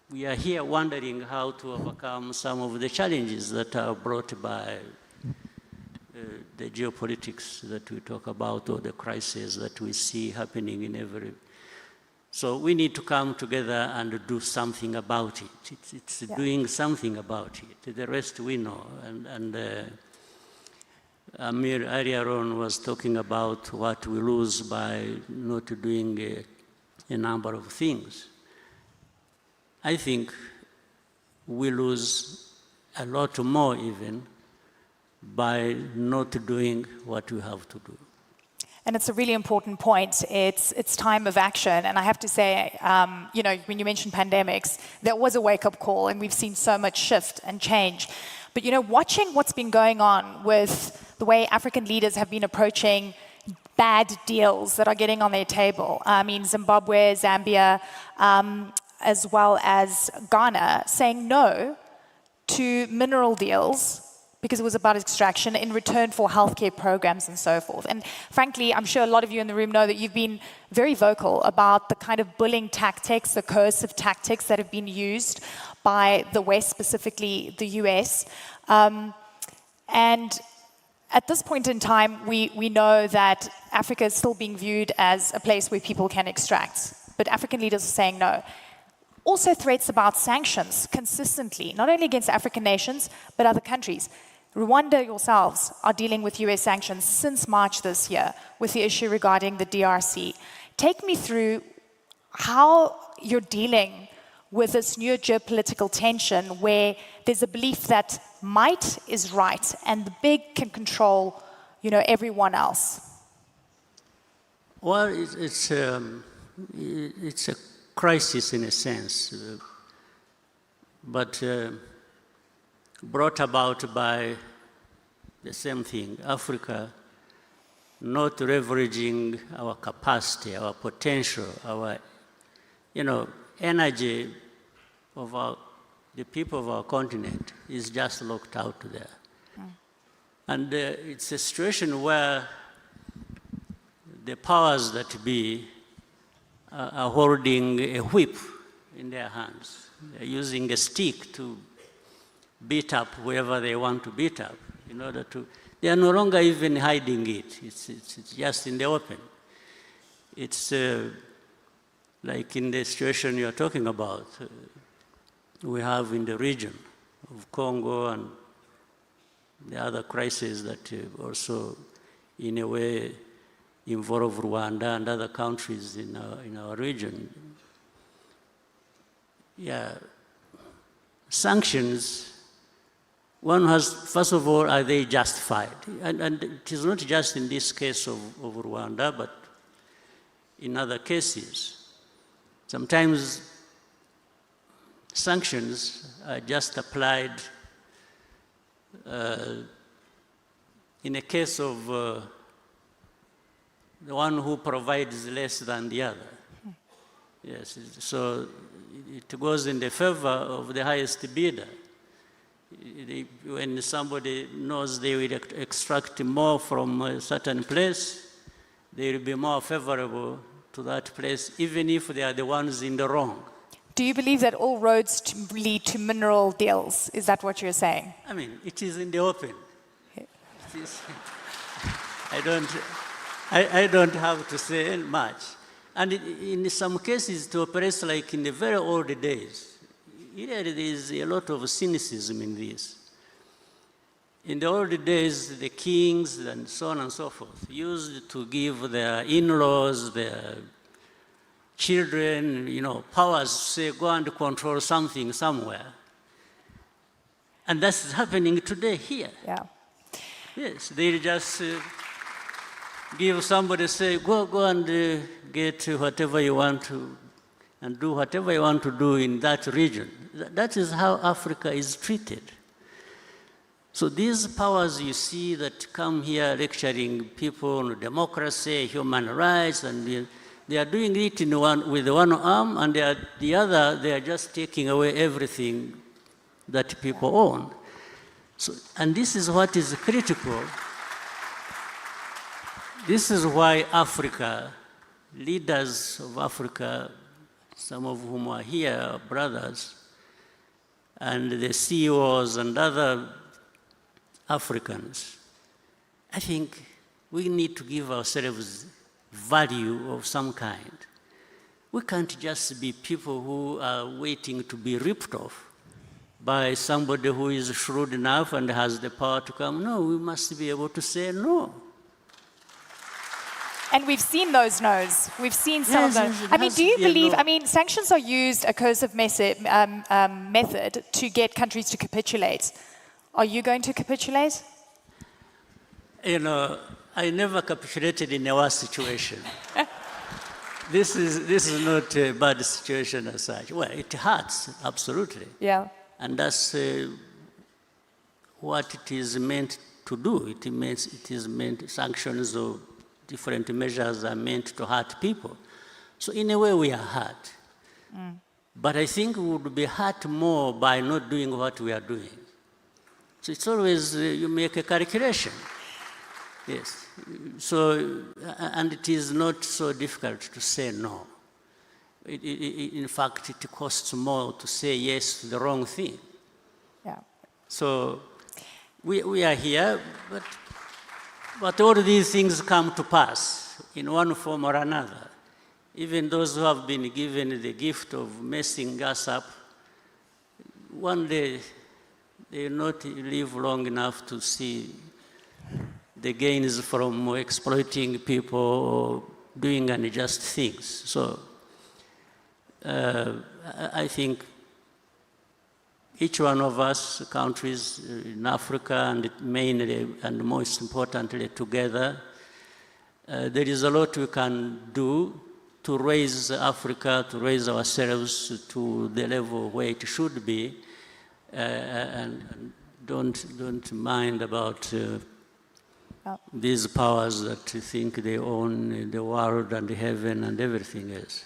we are here wondering how to overcome some of the challenges that are brought by the geopolitics that we talk about, or the crises that we see happening in every. So we need to come together and do something about it. It's doing something about it. The rest we know. And Amir earlier on was talking about what we lose by not doing a number of things. I think we lose a lot more even by not doing what we have to do. And it's a really important point. It's time of action. And I have to say, you know, when you mention pandemics, there was a wake-up call, and we've seen so much shift and change. But, you know, watching what's been going on with the way African leaders have been approaching bad deals that are getting on their table. I mean, Zimbabwe, Zambia, as well as Ghana, saying no to mineral deals because it was about extraction in return for healthcare programs and so forth. And frankly, I'm sure a lot of you in the room know that you've been very vocal about the kind of bullying tactics, the coercive tactics that have been used by the West, specifically the US. And at this point in time, we know that Africa is still being viewed as a place where people can extract. But African leaders are saying no. Also threats about sanctions consistently, not only against African nations, but other countries. Rwanda yourselves are dealing with US sanctions since March this year with the issue regarding the DRC. Take me through how you're dealing with this new geopolitical tension where there's a belief that might is right and the big can control, you know, everyone else. Well, it's a crisis in a sense, but brought about by the same thing, Africa not leveraging our capacity, our potential, our, you know, energy of the people of our continent is just locked out there. And it's a situation where the powers that be are holding a whip in their hands. They're using a stick to beat up whoever they want to beat up in order to, they are no longer even hiding it. It's just in the open. It's like in the situation you're talking about, we have in the region of Congo and the other crises that also in a way involve Rwanda and other countries in our region. Yeah, sanctions, one has, first of all, are they justified? And it is not just in this case of Rwanda, but in other cases. Sometimes sanctions are just applied in a case of the one who provides less than the other. Yes, so it goes in the favor of the highest bidder. When somebody knows they will extract more from a certain place, they will be more favorable to that place, even if they are the ones in the wrong. Do you believe that all roads lead to mineral deals? Is that what you're saying? I mean, it is in the open. It is, I don't have to say much. And in some cases, it operates like in the very old days. There is a lot of cynicism in this. In the old days, the kings and so on and so forth used to give their in-laws, their children, you know, powers, say, go and control something somewhere. And that's happening today here. Yeah. Yes, they just give somebody, say, go and get whatever you want to, and do whatever you want to do in that region. That is how Africa is treated. So these powers you see that come here lecturing people on democracy, human rights, and they are doing it with one arm, and the other, they are just taking away everything that people own. So, and this is what is critical. This is why Africa, leaders of Africa, some of whom are here, are brothers, and the CEOs and other Africans, I think we need to give ourselves value of some kind. We can't just be people who are waiting to be ripped off by somebody who is shrewd enough and has the power to come. No, we must be able to say no. And we've seen those no's. We've seen some of those. I mean, do you believe, I mean, sanctions are used, a coercive method to get countries to capitulate. Are you going to capitulate? You know, I never capitulated in a war situation. This is not a bad situation as such. Well, it hurts, absolutely. Yeah. And that's what it is meant to do. It is meant, sanctions or different measures are meant to hurt people. So in a way, we are hurt. But I think we would be hurt more by not doing what we are doing. So it's always, you make a calculation. Yes. So, and it is not so difficult to say no. In fact, it costs more to say yes to the wrong thing. Yeah. So we are here, but all these things come to pass in one form or another. Even those who have been given the gift of messing us up, one day they will not live long enough to see the gains from exploiting people or doing unjust things. So I think each one of us, countries in Africa and mainly and most importantly together, there is a lot we can do to raise Africa, to raise ourselves to the level where it should be, and don't mind about these powers that think they own the world and the heaven and everything else.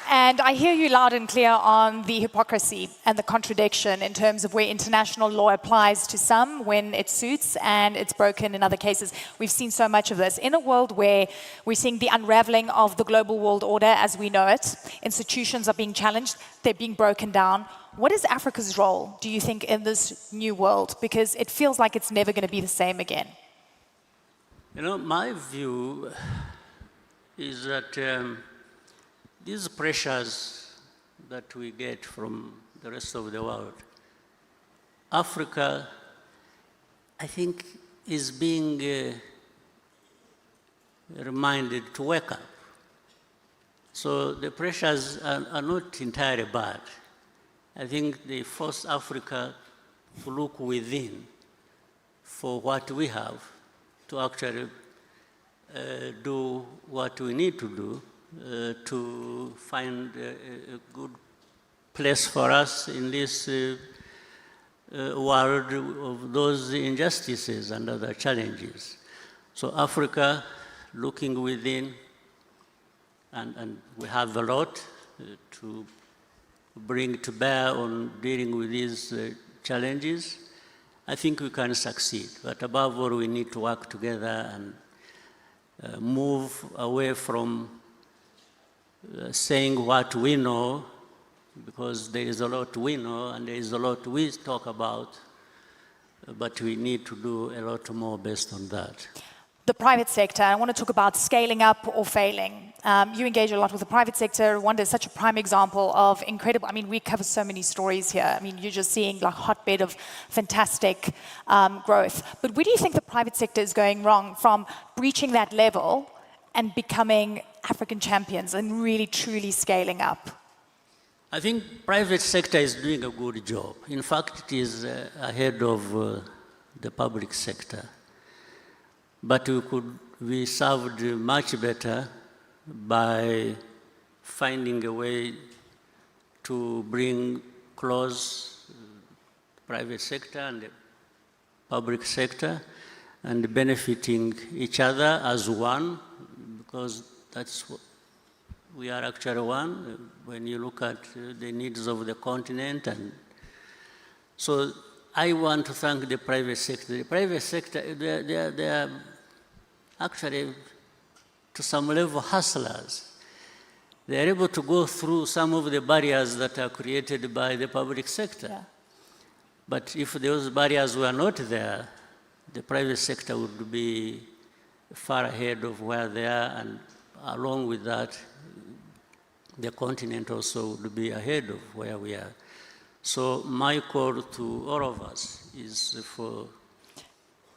And I hear you loud and clear on the hypocrisy and the contradiction in terms of where international law applies to some when it suits and it's broken in other cases. We've seen so much of this. In a world where we're seeing the unraveling of the global world order as we know it, institutions are being challenged, they're being broken down. What is Africa's role, do you think, in this new world? Because it feels like it's never going to be the same again. You know, my view is that these pressures that we get from the rest of the world, Africa, I think, is being reminded to wake up. So the pressures are not entirely bad. I think they force Africa to look within for what we have, to actually do what we need to do, to find a good place for us in this world of those injustices and other challenges. So Africa, looking within, and we have a lot to bring to bear on dealing with these challenges, I think we can succeed. But above all, we need to work together and move away from saying what we know, because there is a lot we know and there is a lot we talk about, but we need to do a lot more based on that. The private sector, I want to talk about scaling up or failing. You engage a lot with the private sector. Rwanda is such a prime example of incredible, I mean, we cover so many stories here. I mean, you're just seeing like hotbed of fantastic growth. But where do you think the private sector is going wrong from breaching that level and becoming African champions and really truly scaling up? I think private sector is doing a good job. In fact, it is ahead of the public sector. But we could be served much better by finding a way to bring close private sector and the public sector and benefiting each other as one, because that's what we are actually one when you look at the needs of the continent. And so I want to thank the private sector. The private sector, they are actually to some level, hustlers. They are able to go through some of the barriers that are created by the public sector. Yeah. But if those barriers were not there, the private sector would be far ahead of where they are, and along with that, the continent also would be ahead of where we are. So my call to all of us is for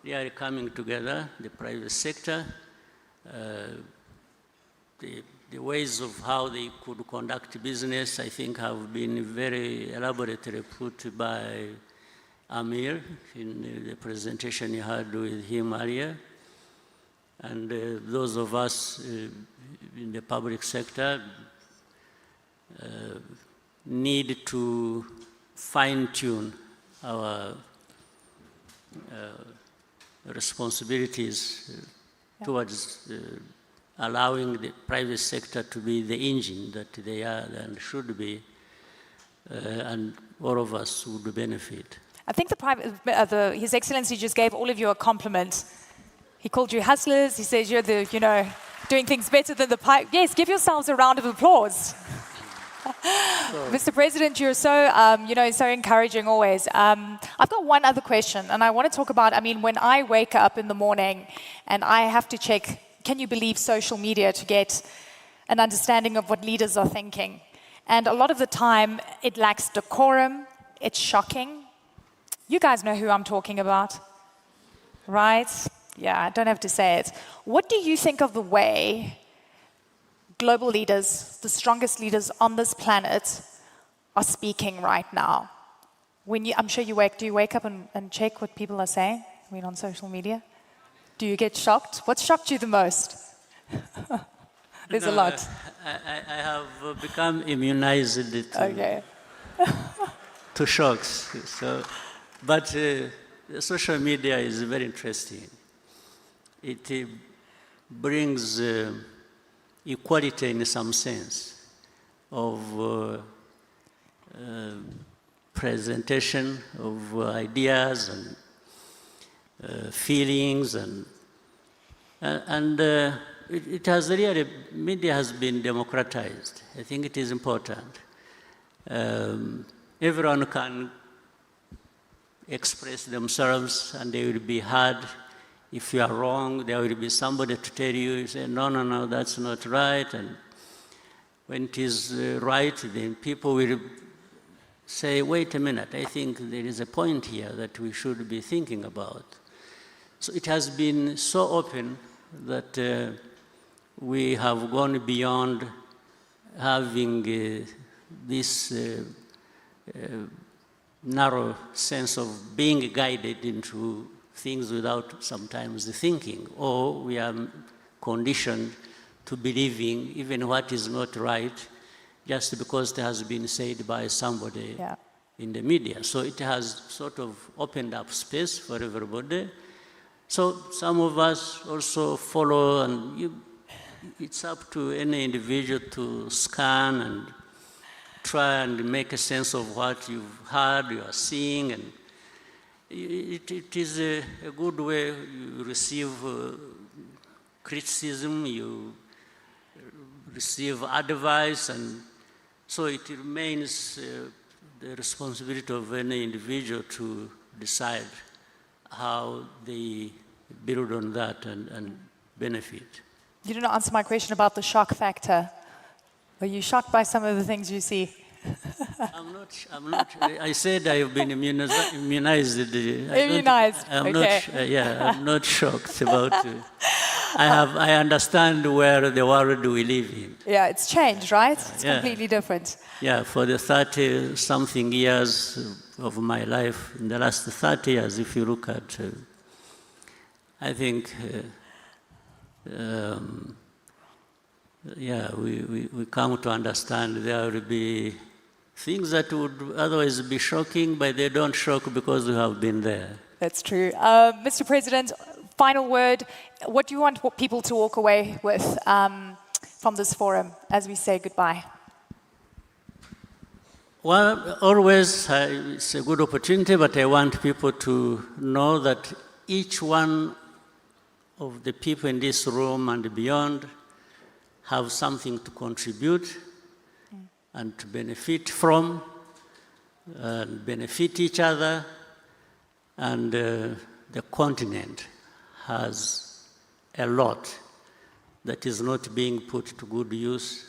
really coming together, the private sector, the ways of how they could conduct business, I think, have been very elaborately put by Amir in the presentation you had with him earlier. And those of us in the public sector need to fine-tune our responsibilities towards allowing the private sector to be the engine that they are and should be, and all of us would benefit. I think His Excellency just gave all of you a compliment. He called you hustlers. He says you're doing things better than the pipe. Yes, give yourselves a round of applause. Mr. President, you're so, so encouraging always. I've got one other question, and I want to talk about, when I wake up in the morning and I have to check, can you believe social media to get an understanding of what leaders are thinking? And a lot of the time, it lacks decorum. It's shocking. You guys know who I'm talking about, right? Yeah, I don't have to say it. What do you think of the way global leaders, the strongest leaders on this planet, are speaking right now? I'm sure do you wake up and check what people are saying? On social media? Do you get shocked? What shocked you the most? There's a lot. I have become immunized to shocks. But social media is very interesting. It brings equality in some sense of presentation of ideas and feelings, and it has really, media has been democratized. I think it is important. Everyone can express themselves and they will be heard. If you are wrong, there will be somebody to tell you, say, no, that's not right. And when it is right, then people will say, wait a minute, I think there is a point here that we should be thinking about. So it has been so open that we have gone beyond having this narrow sense of being guided into things without sometimes thinking, or we are conditioned to believing even what is not right just because it has been said by somebody in the media. So it has sort of opened up space for everybody. So some of us also follow, and it's up to any individual to scan and try and make a sense of what you've heard, you are seeing, and it is a good way. You receive criticism, you receive advice, and so it remains the responsibility of any individual to decide how they build on that and benefit. You didn't answer my question about the shock factor. Were you shocked by some of the things you see? I'm not. I said I've been immunized. Immunized. I'm not shocked about. I understand where the world we live in. Yeah, it's changed, right? It's completely different. Yeah, for the 30-something years of my life, in the last 30 years, if you look at, I think, we come to understand there will be things that would otherwise be shocking, but they don't shock because we have been there. That's true. Mr. President, final word. What do you want people to walk away with from this forum as we say goodbye? Well, always it's a good opportunity, but I want people to know that each one of the people in this room and beyond have something to contribute and to benefit from, and benefit each other, and the continent has a lot that is not being put to good use,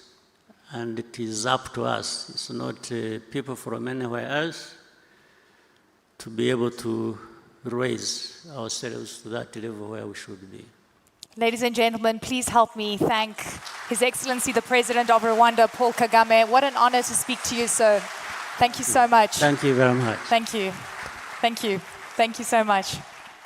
and it is up to us. It's not people from anywhere else to be able to raise ourselves to that level where we should be. Ladies and gentlemen, please help me thank His Excellency the President of Rwanda, Paul Kagame. What an honor to speak to you, sir. Thank you so much. Thank you very much. Thank you. Thank you. Thank you so much.